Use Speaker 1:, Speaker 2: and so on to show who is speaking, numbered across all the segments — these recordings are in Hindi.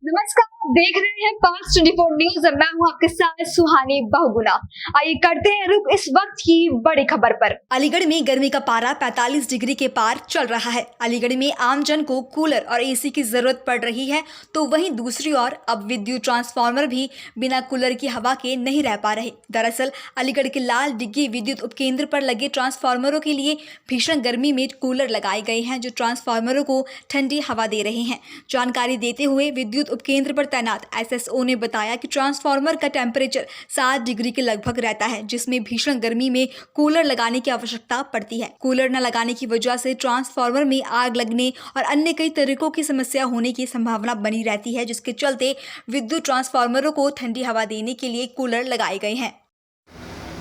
Speaker 1: नमस्कार, आप देख रहे हैं पास 24 न्यूज। मैं हूं आपके साथ सुहानी बहुगुना। आइए करते हैं रुक इस वक्त की बड़ी खबर पर।
Speaker 2: अलीगढ़ में गर्मी का पारा 45 डिग्री के पार चल रहा है। अलीगढ़ में आमजन को कूलर और एसी की जरूरत पड़ रही है, तो वहीं दूसरी ओर अब विद्युत ट्रांसफार्मर भी बिना कूलर की हवा के नहीं रह पा रहे। दरअसल अलीगढ़ के लाल डिग्गी विद्युत उपकेंद्र पर लगे ट्रांसफार्मरों के लिए भीषण गर्मी में कूलर लगाए गए हैं, जो ट्रांसफार्मरों को ठंडी हवा दे रहे हैं। जानकारी देते हुए विद्युत उपकेंद्र पर तैनात एसएसओ ने बताया कि ट्रांसफार्मर का टेम्परेचर 7 डिग्री के लगभग रहता है, जिसमें भीषण गर्मी में कूलर लगाने की आवश्यकता पड़ती है। कूलर न लगाने की वजह से ट्रांसफार्मर में आग लगने और अन्य कई तरीकों की समस्या होने की संभावना बनी रहती है, जिसके चलते विद्युत ट्रांसफार्मरों को ठंडी हवा देने के लिए कूलर लगाए गए हैं।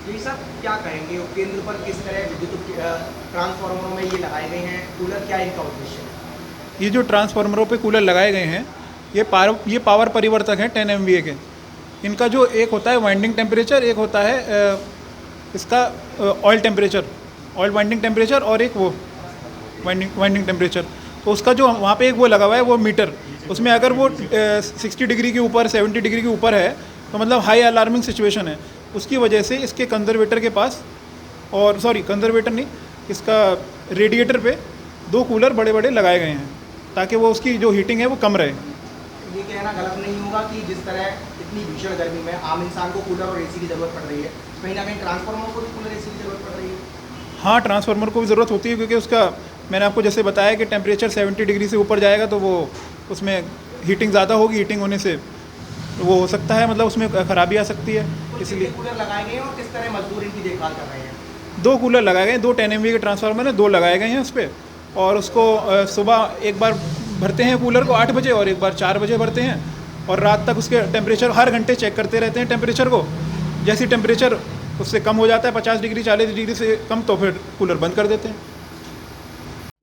Speaker 3: जी सर, क्या कहेंगे उपकेंद्र पर किस तरह विद्युत ट्रांसफार्मरों में ये लगाए गए हैं कूलर, क्या इनका उद्देश्य है?
Speaker 4: ये जो ट्रांसफार्मरों पे कूलर लगाए गए हैं, ये पावर परिवर्तक हैं 10 MVA के। इनका जो एक होता है वाइंडिंग टेम्परेचर, एक होता है इसका oil temperature, oil winding temperature, और एक वो वाइंडिंग टेम्परेचर। तो उसका जो वहाँ पे एक वो लगा हुआ है वो मीटर, उसमें अगर वो 60 डिग्री के ऊपर 70 डिग्री के ऊपर है तो मतलब हाई अलार्मिंग सिचुएशन है। उसकी वजह से इसके कंजर्वेटर के पास, और कंजर्वेटर नहीं, इसका रेडिएटर पे 2 कूलर बड़े बड़े लगाए गए हैं, ताकि वो उसकी जो हीटिंग है वो कम रहे।
Speaker 3: ये कहना गलत नहीं होगा कि जिस तरह इतनी भीषण गर्मी में आम इंसान को कूलर और एसी की ज़रूरत पड़ रही है, कहीं ना कहीं ट्रांसफार्मर को भी कूलर एसी की ज़रूरत पड़ रही है?
Speaker 4: हाँ, ट्रांसफार्मर को भी ज़रूरत होती है, क्योंकि उसका मैंने आपको जैसे बताया कि टेम्परेचर 70 डिग्री से ऊपर जाएगा तो वो उसमें हीटिंग ज़्यादा होगी, हीटिंग होने से वो हो सकता है, मतलब उसमें खराबी आ सकती है।
Speaker 3: तो
Speaker 4: इसलिए
Speaker 3: कूलर लगाए गए हैं और किस तरह मजदूर इनकी देखभाल कर रहे हैं?
Speaker 4: 2 कूलर लगाए गए हैं, 2 10 MVA के ट्रांसफार्मर हैं, 2 लगाए गए हैं उस पर। और उसको सुबह एक बार भरते हैं कूलर को 8 बजे और एक बार 4 बजे भरते हैं, और रात तक उसके टेम्परेचर हर घंटे चेक करते रहते हैं टेम्परेचर को। जैसे टेम्परेचर उससे कम हो जाता है 50 डिग्री 40 डिग्री से कम, तो फिर कूलर बंद कर देते हैं।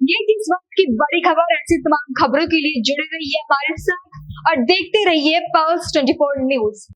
Speaker 1: ये थी इस वक्त की बड़ी खबर। ऐसी तमाम खबरों के लिए जुड़े रहिए हमारे साथ और देखते रहिए पल्स 24 न्यूज।